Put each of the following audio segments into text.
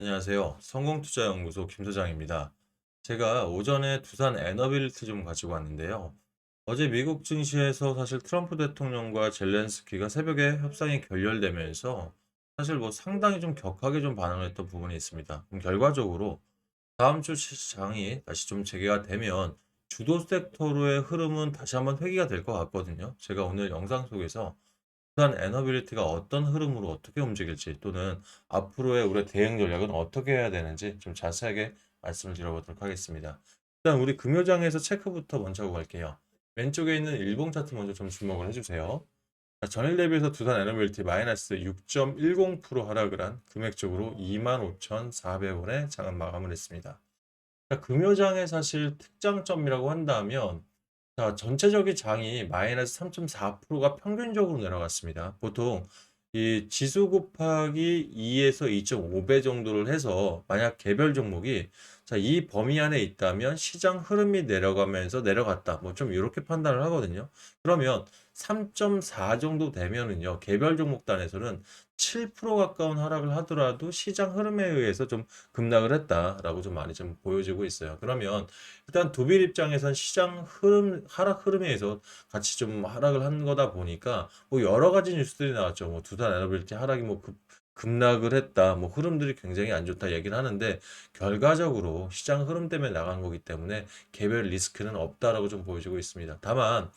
안녕하세요. 성공투자연구소 김소장입니다. 제가 오전에 두산 에너빌리티 좀 가지고 왔는데요. 어제 미국 증시에서 사실 트럼프 대통령과 젤렌스키가 새벽에 협상이 결렬되면서 사실 뭐 상당히 좀 격하게 좀 반응을 했던 부분이 있습니다. 그럼 결과적으로 다음 주 시장이 다시 좀 재개가 되면 주도 섹터로의 흐름은 다시 한번 회귀가 될 것 같거든요. 제가 오늘 영상 속에서 부산 에너빌리티가 어떤 흐름으로 어떻게 움직일지 또는 앞으로의 우리 대응 전략은 어떻게 해야 되는지 좀 자세하게 말씀을 드려보도록 하겠습니다. 일단 우리 금요장에서 체크부터 먼저 하고 갈게요. 왼쪽에 있는 일봉 차트 먼저 좀 주목을 해주세요. 자, 전일 대비해서 두산 에너빌리티 마이너스 6.10% 하락을 한 금액적으로 25,400원에 장은 마감을 했습니다. 자, 금요장의 사실 특장점이라고 한다면 자, 전체적인 장이 마이너스 3.4%가 평균적으로 내려갔습니다. 보통 이 지수 곱하기 2에서 2.5배 정도를 해서 만약 개별 종목이 자, 이 범위 안에 있다면 시장 흐름이 내려가면서 내려갔다. 뭐 좀 이렇게 판단을 하거든요. 그러면 3.4 정도 되면은요. 개별 종목 단에서는 7% 가까운 하락을 하더라도 시장 흐름에 의해서 좀 급락을 했다라고 좀 많이 좀 보여지고 있어요. 그러면 일단 도빌 입장에선 시장 흐름, 하락 흐름에 의해서 같이 좀 하락을 한 거다 보니까 뭐 여러 가지 뉴스들이 나왔죠. 뭐 두산 에너빌리티 하락이 뭐 급락을 했다. 뭐 흐름들이 굉장히 안 좋다 얘기를 하는데 결과적으로 시장 흐름 때문에 나간 거기 때문에 개별 리스크는 없다라고 좀 보여지고 있습니다. 다만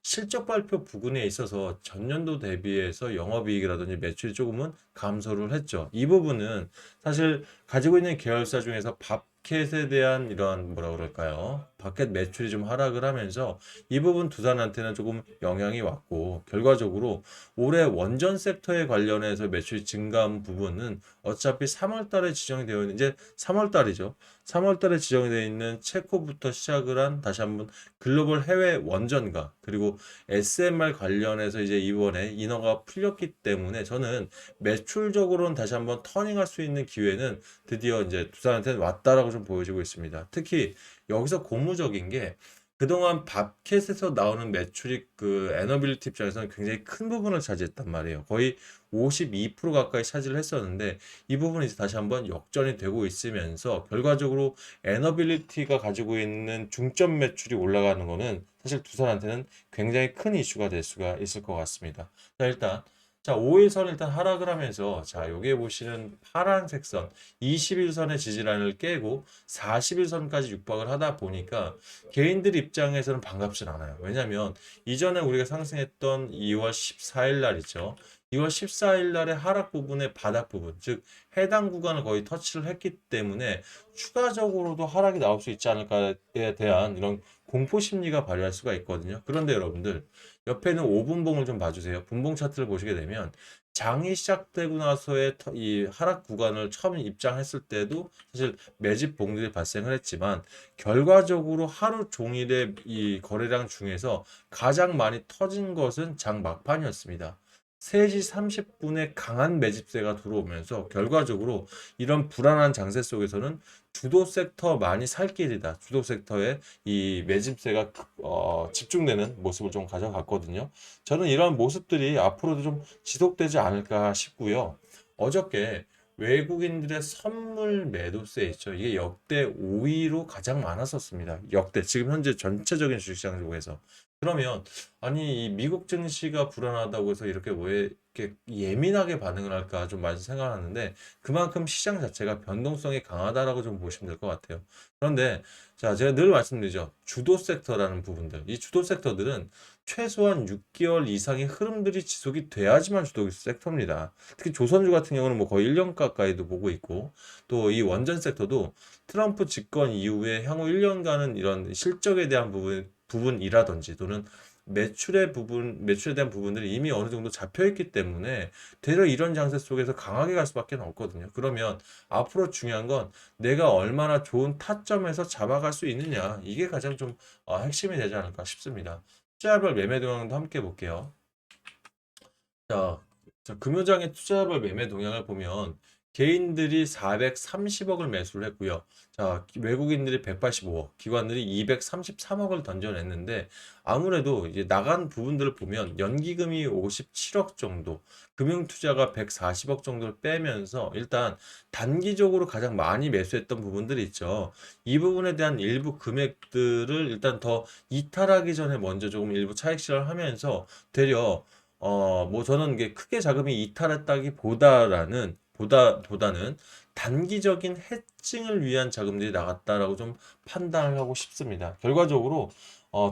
실적 발표 부분에 있어서 전년도 대비해서 영업이익이라든지 매출이 조금은 감소를 했죠. 이 부분은 사실 가지고 있는 계열사 중에서 밥켓에 대한 이런 뭐라 그럴까요? 밥켓 매출이 좀 하락을 하면서 이 부분 두산한테는 조금 영향이 왔고 결과적으로 올해 원전 섹터에 관련해서 매출이 증가한 부분은 어차피 3월 달에 지정이 되어 있는 이제 3월 달이죠. 3월 달에 지정이 되어 있는 체코부터 시작을 한 다시 한번 글로벌 해외 원전과 그리고 SMR 관련해서 이제 이번에 인허가 풀렸기 때문에 저는 매출적으로는 다시 한번 터닝할 수 있는 기회는 드디어 이제 두산한테는 왔다라고 좀 보여지고 있습니다. 특히 여기서 고무적인 게 그동안 밥캣에서 나오는 매출이 그 에너빌리티 입장에서는 굉장히 큰 부분을 차지했단 말이에요. 거의 52% 가까이 차지를 했었는데 이 부분이 이제 다시 한번 역전이 되고 있으면서 결과적으로 에너빌리티가 가지고 있는 중점 매출이 올라가는 거는 사실 두산한테는 굉장히 큰 이슈가 될 수가 있을 것 같습니다. 자, 일단 자, 5일선 일단 하락을 하면서 자, 여기에 보시는 파란색 선 21선의 지지라인을 깨고 41선까지 육박을 하다 보니까 개인들 입장에서는 반갑진 않아요. 왜냐면 이전에 우리가 상승했던 2월 14일 날 있죠. 2월 14일 날의 하락 부분의 바닥 부분, 즉 해당 구간을 거의 터치를 했기 때문에 추가적으로도 하락이 나올 수 있지 않을까에 대한 이런 공포 심리가 발휘할 수가 있거든요. 그런데 여러분들 옆에는 5분봉을 좀 봐주세요. 분봉 차트를 보시게 되면 장이 시작되고 나서의 이 하락 구간을 처음 입장했을 때도 사실 매집 봉들이 발생을 했지만 결과적으로 하루 종일의 이 거래량 중에서 가장 많이 터진 것은 장 막판이었습니다. 3시 30분에 강한 매집세가 들어오면서 결과적으로 이런 불안한 장세 속에서는 주도 섹터 많이 살 길이다. 주도 섹터에 이 매집세가 집중되는 모습을 좀 가져갔거든요. 저는 이런 모습들이 앞으로도 좀 지속되지 않을까 싶고요. 어저께 외국인들의 선물 매도세 있죠. 이게 역대 5위로 가장 많았었습니다. 역대 지금 현재 전체적인 주식시장 중에서. 그러면 아니 이 미국 증시가 불안하다고 해서 이렇게 왜 이렇게 예민하게 반응을 할까 좀 많이 생각하는데 그만큼 시장 자체가 변동성이 강하다라고 좀 보시면 될 것 같아요. 그런데 자 제가 늘 말씀드리죠. 주도 섹터라는 부분들 이 주도 섹터들은 최소한 6개월 이상의 흐름들이 지속이 돼야지만 주도 섹터입니다. 특히 조선주 같은 경우는 뭐 거의 1년 가까이도 보고 있고 또 이 원전 섹터도 트럼프 집권 이후에 향후 1년간은 이런 실적에 대한 부분이라든지 또는 매출의 부분, 매출에 대한 부분들이 이미 어느 정도 잡혀 있기 때문에 되려 이런 장세 속에서 강하게 갈 수밖에 없거든요. 그러면 앞으로 중요한 건 내가 얼마나 좋은 타점에서 잡아갈 수 있느냐. 이게 가장 좀 핵심이 되지 않을까 싶습니다. 투자별 매매 동향도 함께 볼게요. 자, 금요장의 투자별 매매 동향을 보면 개인들이 430억을 매수를 했고요. 자, 외국인들이 185억, 기관들이 233억을 던져냈는데 아무래도 이제 나간 부분들을 보면 연기금이 57억 정도, 금융투자가 140억 정도를 빼면서 일단 단기적으로 가장 많이 매수했던 부분들이 있죠. 이 부분에 대한 일부 금액들을 일단 더 이탈하기 전에 먼저 조금 일부 차익 실현을 하면서 되려 뭐 저는 이게 크게 자금이 이탈했다기보다는 단기적인 해칭을 위한 자금들이 나갔다라고 좀 판단을 하고 싶습니다. 결과적으로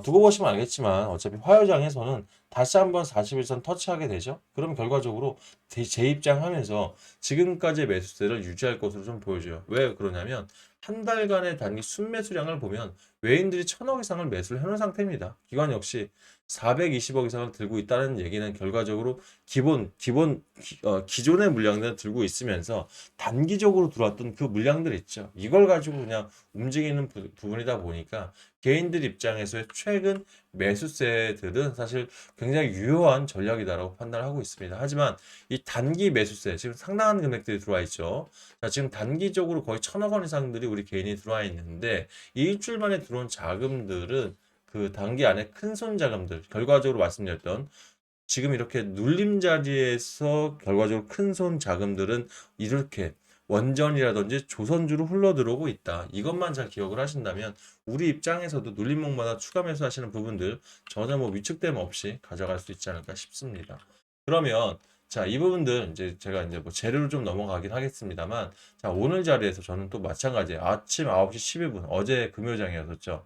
두고 보시면 알겠지만 어차피 화요장에서는 다시 한번 41선 터치하게 되죠. 그럼 결과적으로 재입장하면서 지금까지의 매수세를 유지할 것으로 좀 보여줘요. 왜 그러냐면 한 달간의 단기 순매수량을 보면 외인들이 1,000억 이상을 매수를 해놓은 상태입니다. 기관 역시 420억 이상을 들고 있다는 얘기는 결과적으로 기존의 물량들을 들고 있으면서 단기적으로 들어왔던 그 물량들 있죠. 이걸 가지고 그냥 움직이는 부분이다 보니까 개인들 입장에서의 최근 매수세들은 사실 굉장히 유효한 전략이다라고 판단을 하고 있습니다. 하지만 이 단기 매수세 지금 상당한 금액들이 들어와 있죠. 자, 지금 단기적으로 거의 1,000억 원 이상들이 우리 개인이 들어와 있는데 이 일주일 만에 들어온 자금들은 그 단기 안에 큰 손 자금들 결과적으로 말씀드렸던 지금 이렇게 눌림 자리에서 결과적으로 큰 손 자금들은 이렇게 원전이라든지 조선주로 흘러 들어오고 있다. 이것만 잘 기억을 하신다면 우리 입장에서도 눌림목마다 추가 매수하시는 부분들 전혀 뭐 위축됨 없이 가져갈 수 있지 않을까 싶습니다. 그러면 자, 이 부분들 이제 제가 이제 뭐 재료로 좀 넘어가긴 하겠습니다만 자, 오늘 자리에서 저는 또 마찬가지예요. 아침 9시 12분 어제 금요장이었었죠.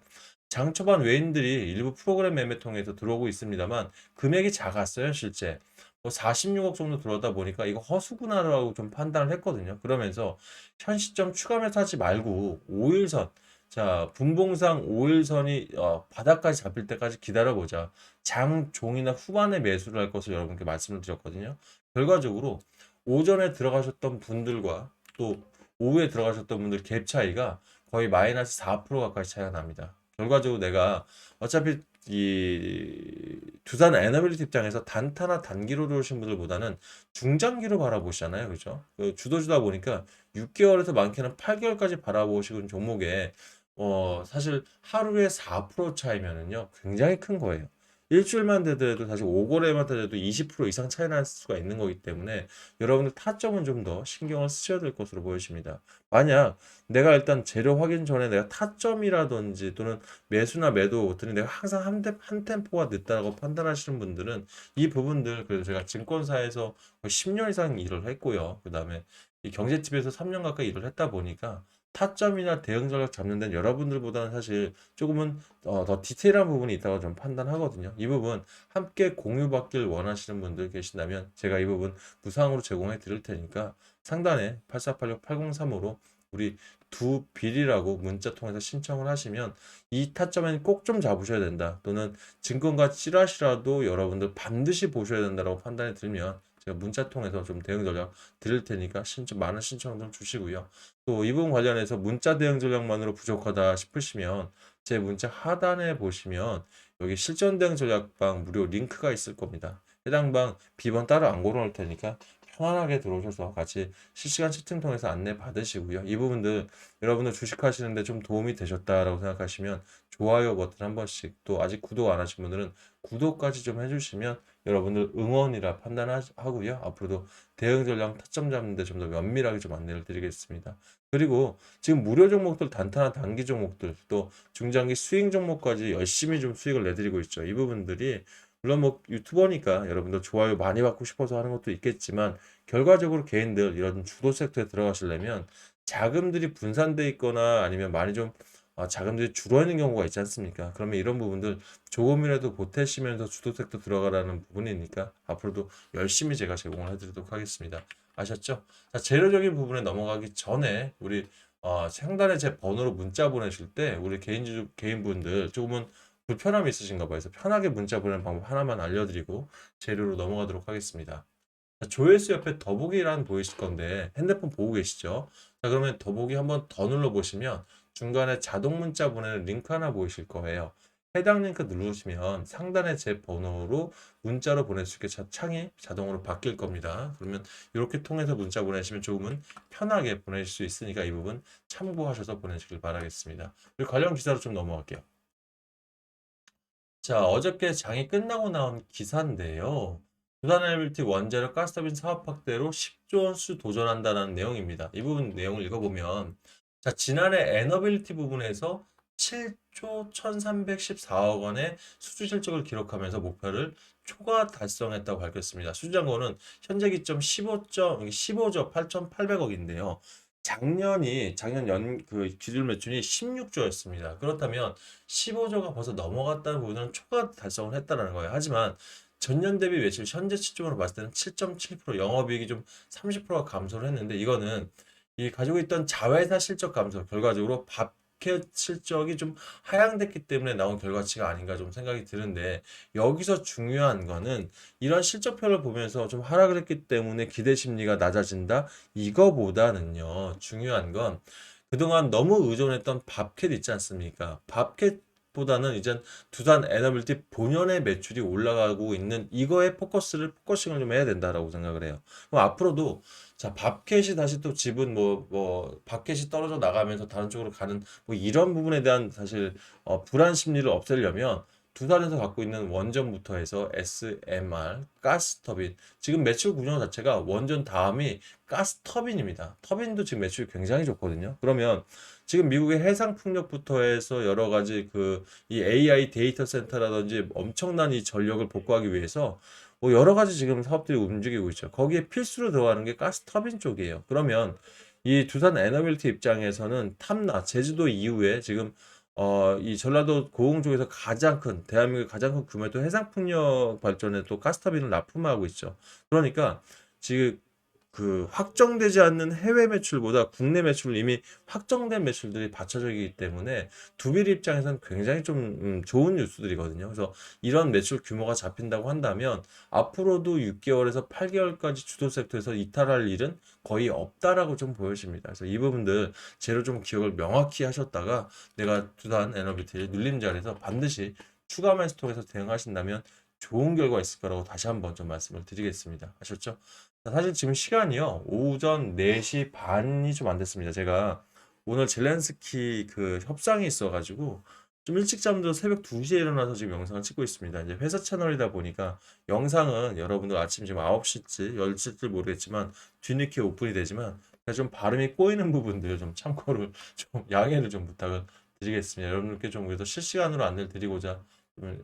장 초반 외인들이 일부 프로그램 매매 통해서 들어오고 있습니다만 금액이 작았어요, 실제. 뭐 46억 정도 들어오다 보니까 이거 허수구나라고 좀 판단을 했거든요. 그러면서 현 시점 추가 매수하지 말고 5일선, 자, 분봉상 5일선이 바닥까지 잡힐 때까지 기다려보자. 장 종이나 후반에 매수를 할 것을 여러분께 말씀을 드렸거든요. 결과적으로 오전에 들어가셨던 분들과 또 오후에 들어가셨던 분들 갭 차이가 거의 마이너스 4% 가까이 차이가 납니다. 결과적으로 내가 어차피 이 두산 에너빌리티 입장에서 단타나 단기로 들어오신 분들보다는 중장기로 바라보시잖아요. 그죠? 그 주도주다 보니까 6개월에서 많게는 8개월까지 바라보시는 종목에 사실 하루에 4% 차이면은요. 굉장히 큰 거예요. 일주일만 되더라도 사실 5거래만 되더라도 20% 이상 차이 날 수가 있는 거기 때문에 여러분들 타점은 좀 더 신경을 쓰셔야 될 것으로 보여집니다. 만약 내가 일단 재료 확인 전에 내가 타점이라든지 또는 매수나 매도 버튼이 내가 항상 한 템포가 늦다고 판단하시는 분들은 이 부분들 그래서 제가 증권사에서 거의 10년 이상 일을 했고요. 그다음에 이 경제집에서 3년 가까이 일을 했다 보니까 타점이나 대응 전략 잡는 데는 여러분들보다는 사실 조금은 더 디테일한 부분이 있다고 좀 판단하거든요. 이 부분 함께 공유받길 원하시는 분들 계신다면 제가 이 부분 무상으로 제공해 드릴 테니까 상단에 8486-8035로 우리 두 빌이라고 문자 통해서 신청을 하시면 이 타점에는 꼭 좀 잡으셔야 된다. 또는 증권가 찌라시라도 여러분들 반드시 보셔야 된다라고 판단이 들면 제가 문자 통해서 좀 대응 전략 드릴 테니까 많은 신청 좀 주시고요. 또 이 부분 관련해서 문자 대응 전략만으로 부족하다 싶으시면 제 문자 하단에 보시면 여기 실전 대응 전략방 무료 링크가 있을 겁니다. 해당 방 비번 따로 안 걸어놓을 테니까 편안하게 들어오셔서 같이 실시간 채팅 통해서 안내 받으시고요. 이 부분들 여러분들 주식하시는데 좀 도움이 되셨다라고 생각하시면 좋아요 버튼 한 번씩 또 아직 구독 안 하신 분들은 구독까지 좀 해주시면 여러분들 응원이라 판단하고요. 앞으로도 대응 전략 타점 잡는 데 좀 더 면밀하게 좀 안내를 드리겠습니다. 그리고 지금 무료 종목들 단타나 단기 종목들 또 중장기 스윙 종목까지 열심히 좀 수익을 내드리고 있죠. 이 부분들이 물론 뭐 유튜버니까 여러분들 좋아요 많이 받고 싶어서 하는 것도 있겠지만 결과적으로 개인들 이런 주도 섹터에 들어가시려면 자금들이 분산돼 있거나 아니면 많이 좀 자금들이 줄어있는 경우가 있지 않습니까? 그러면 이런 부분들 조금이라도 보태시면서 주도 섹터 들어가라는 부분이니까 앞으로도 열심히 제가 제공을 해드리도록 하겠습니다. 아셨죠? 자, 재료적인 부분에 넘어가기 전에 우리 상단에 제 번호로 문자 보내실 때 우리 개인분들 조금은 불편함이 있으신가 봐요. 그래서 편하게 문자 보내는 방법 하나만 알려드리고 재료로 넘어가도록 하겠습니다. 자, 조회수 옆에 더보기란 보이실 건데 핸드폰 보고 계시죠? 자, 그러면 더보기 한번 더 눌러보시면 중간에 자동 문자 보내는 링크 하나 보이실 거예요. 해당 링크 누르시면 상단에 제 번호로 문자로 보낼 수 있게 창이 자동으로 바뀔 겁니다. 그러면 이렇게 통해서 문자 보내시면 조금은 편하게 보내실 수 있으니까 이 부분 참고하셔서 보내시길 바라겠습니다. 그리고 관련 기사로 좀 넘어갈게요. 자, 어저께 장이 끝나고 나온 기사인데요. 두산 엘리베이터 원자력 가스터빈 사업 확대로 10조 원수 도전한다는 내용입니다. 이 부분 내용을 읽어보면, 자, 지난해 에너빌리티 부분에서 7조 1314억 원의 수주 실적을 기록하면서 목표를 초과 달성했다고 밝혔습니다. 수주 잔고는 현재 기점 15조 8,800억인데요. 작년 기준 매출이 16조였습니다. 그렇다면 15조가 벌써 넘어갔다는 부분은 초과 달성을 했다는 거예요. 하지만 전년 대비 매출 현재 시점으로 봤을 때는 7.7% 영업이익이 좀 30%가 감소를 했는데 이거는 이 가지고 있던 자회사 실적 감소 결과적으로 밥켓 실적이 좀 하향됐기 때문에 나온 결과치가 아닌가 좀 생각이 드는데 여기서 중요한 거는 이런 실적표를 보면서 좀 하락을 했기 때문에 기대 심리가 낮아진다 이거보다는요 중요한 건 그동안 너무 의존했던 밥캣 있지 않습니까? 밥캣보다는 이젠 두산 에너빌티 본연의 매출이 올라가고 있는 이거에 포커싱을 좀 해야 된다라고 생각을 해요. 그럼 앞으로도 자, 밥캣이 다시 또 지분 밥캣이 떨어져 나가면서 다른 쪽으로 가는 뭐 이런 부분에 대한 사실 불안 심리를 없애려면 두산에서 갖고 있는 원전부터 해서 SMR, 가스터빈 지금 매출 구조 자체가 원전 다음이 가스터빈입니다. 터빈도 지금 매출이 굉장히 좋거든요. 그러면 지금 미국의 해상 풍력부터 해서 여러 가지 이 AI 데이터 센터라든지 엄청난 이 전력을 복구하기 위해서 뭐 여러 가지 지금 사업들이 움직이고 있죠. 거기에 필수로 들어가는 게 가스터빈 쪽이에요. 그러면 이 두산 에너빌티 입장에서는 탐나 제주도 이후에 지금 이 전라도 고흥 쪽에서 대한민국 가장 큰 규모의 또 해상풍력 발전에 또 가스터빈을 납품하고 있죠. 그러니까 지금 확정되지 않는 해외 매출보다 국내 매출 이미 확정된 매출들이 받쳐져 있기 때문에 두빌 입장에서는 굉장히 좀 좋은 뉴스들이거든요. 그래서 이런 매출 규모가 잡힌다고 한다면 앞으로도 6개월에서 8개월까지 주도 섹터에서 이탈할 일은 거의 없다라고 좀 보여집니다. 그래서 이 부분들 제로 좀 기억을 명확히 하셨다가 내가 두산 에너비티의 눌림자리에서 반드시 추가 매수 통해서 대응하신다면 좋은 결과 있을 거라고 다시 한번 좀 말씀을 드리겠습니다. 아셨죠? 사실 지금 시간이요. 오전 4시 반이 좀 안 됐습니다. 제가 오늘 젤렌스키 협상이 있어가지고 좀 일찍 잠들어서 새벽 2시에 일어나서 지금 영상을 찍고 있습니다. 이제 회사 채널이다 보니까 영상은 여러분들 아침 지금 9시쯤, 10시쯤 모르겠지만 뒤늦게 오픈이 되지만 좀 발음이 꼬이는 부분들 좀 참고를 좀 양해를 좀 부탁을 드리겠습니다. 여러분들께 좀 그래도 실시간으로 안내를 드리고자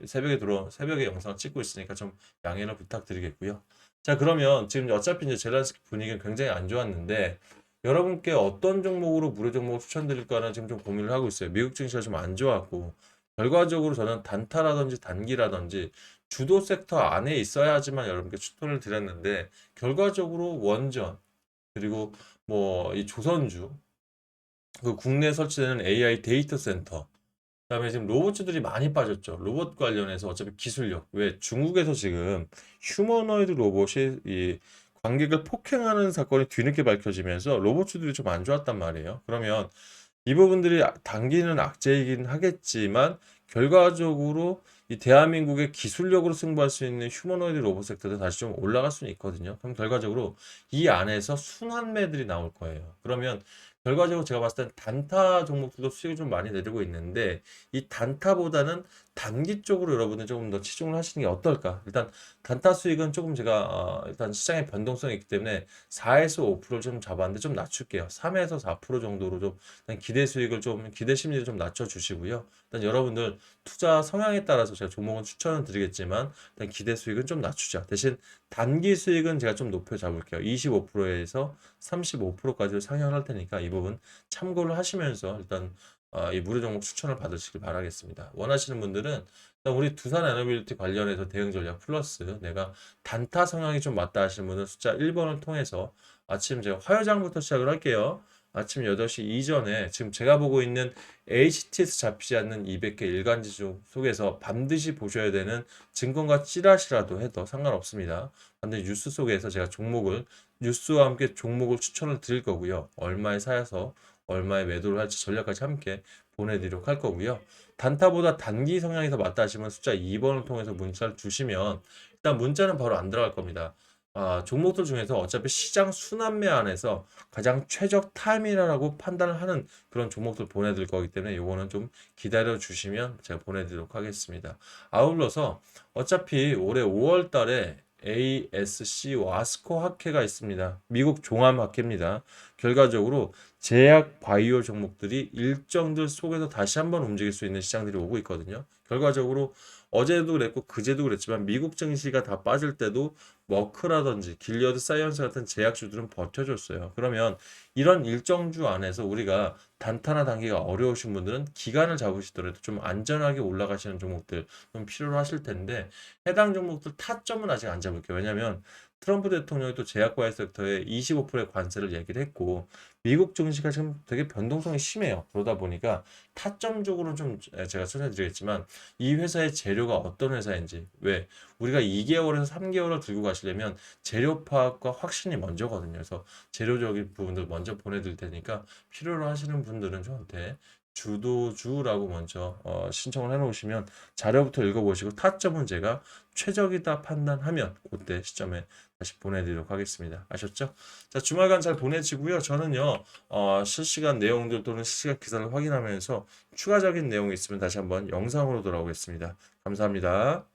새벽에 영상을 찍고 있으니까 좀 양해를 부탁드리겠고요. 자, 그러면 지금 어차피 이제 젤란스키 분위기는 굉장히 안 좋았는데 여러분께 어떤 종목으로 무료 종목을 추천드릴까는 지금 좀 고민을 하고 있어요. 미국 증시가 좀 안 좋았고 결과적으로 저는 단타라든지 단기라든지 주도 섹터 안에 있어야지만 여러분께 추천을 드렸는데 결과적으로 원전 그리고 뭐 이 조선주 국내에 설치되는 AI 데이터 센터 그다음에 지금 로봇주들이 많이 빠졌죠. 로봇 관련해서 어차피 기술력. 왜 중국에서 지금 휴머노이드 로봇이 이 관객을 폭행하는 사건이 뒤늦게 밝혀지면서 로봇주들이 좀 안 좋았단 말이에요. 그러면 이 부분들이 단기는 악재이긴 하겠지만 결과적으로 이 대한민국의 기술력으로 승부할 수 있는 휴머노이드 로봇 섹터도 다시 좀 올라갈 수는 있거든요. 그럼 결과적으로 이 안에서 순환매들이 나올 거예요. 그러면 결과적으로 제가 봤을 땐 단타 종목들도 수익이 좀 많이 내리고 있는데 이 단타보다는 단기 쪽으로 여러분들 조금 더 치중을 하시는 게 어떨까? 일단 단타 수익은 조금 제가 일단 시장의 변동성이 있기 때문에 4에서 5%를 좀 잡았는데 좀 낮출게요. 3에서 4% 정도로 좀 일단 기대 심리를 좀 낮춰 주시고요. 일단 여러분들 투자 성향에 따라서 제가 종목은 추천을 드리겠지만 일단 기대 수익은 좀 낮추자. 대신 단기 수익은 제가 좀 높여 잡을게요. 25%에서 35%까지 상향을 할 테니까 이 부분 참고를 하시면서 일단 이 무료 종목 추천을 받으시길 바라겠습니다. 원하시는 분들은 일단 우리 두산 에너빌리티 관련해서 대응 전략 플러스 내가 단타 성향이 좀 맞다 하시는 분은 숫자 1번을 통해서 아침 제가 화요장부터 시작을 할게요. 아침 8시 이전에 지금 제가 보고 있는 HTS 잡히지 않는 200개 일간지 속에서 반드시 보셔야 되는 증권가 찌라시라도 해도 상관없습니다. 반드시 뉴스 속에서 제가 뉴스와 함께 종목을 추천을 드릴 거고요. 얼마에 사서 얼마에 매도를 할지 전략까지 함께 보내드리도록 할 거고요. 단타보다 단기 성향이 더 맞다 하시면 숫자 2번을 통해서 문자를 주시면 일단 문자는 바로 안 들어갈 겁니다. 종목들 중에서 어차피 시장 순환매 안에서 가장 최적 타임이라고 판단을 하는 그런 종목들 보내드릴 거기 때문에 요거는 좀 기다려 주시면 제가 보내드리도록 하겠습니다. 아울러서 어차피 올해 5월 달에 ASC 와스코 학회가 있습니다. 미국 종합학회입니다. 결과적으로 제약 바이오 종목들이 일정들 속에서 다시 한번 움직일 수 있는 시장들이 오고 있거든요. 결과적으로 어제도 그랬고 그제도 그랬지만 미국 증시가 다 빠질 때도 머크라든지 길리어드 사이언스 같은 제약주들은 버텨줬어요. 그러면 이런 일정주 안에서 우리가 단타나 단기가 어려우신 분들은 기간을 잡으시더라도 좀 안전하게 올라가시는 종목들 좀 필요로 하실 텐데 해당 종목들 타점은 아직 안 잡을게요. 왜냐하면 트럼프 대통령이 또 제약바이오 섹터에 25%의 관세를 얘기를 했고 미국 증시가 지금 되게 변동성이 심해요. 그러다 보니까 타점적으로 좀 제가 설명드리겠지만 이 회사의 재료가 어떤 회사인지 왜 우리가 2개월에서 3개월을 들고 가시려면 재료 파악과 확신이 먼저거든요. 그래서 재료적인 부분들 먼저 보내드릴 테니까 필요로 하시는 분들은 저한테 주도주라고 먼저 신청을 해놓으시면 자료부터 읽어보시고 타점은 제가 최적이다 판단하면 그때 시점에 다시 보내드리도록 하겠습니다. 아셨죠? 자, 주말간 잘 보내시고요. 저는요, 실시간 내용들 또는 실시간 기사를 확인하면서 추가적인 내용이 있으면 다시 한번 영상으로 돌아오겠습니다. 감사합니다.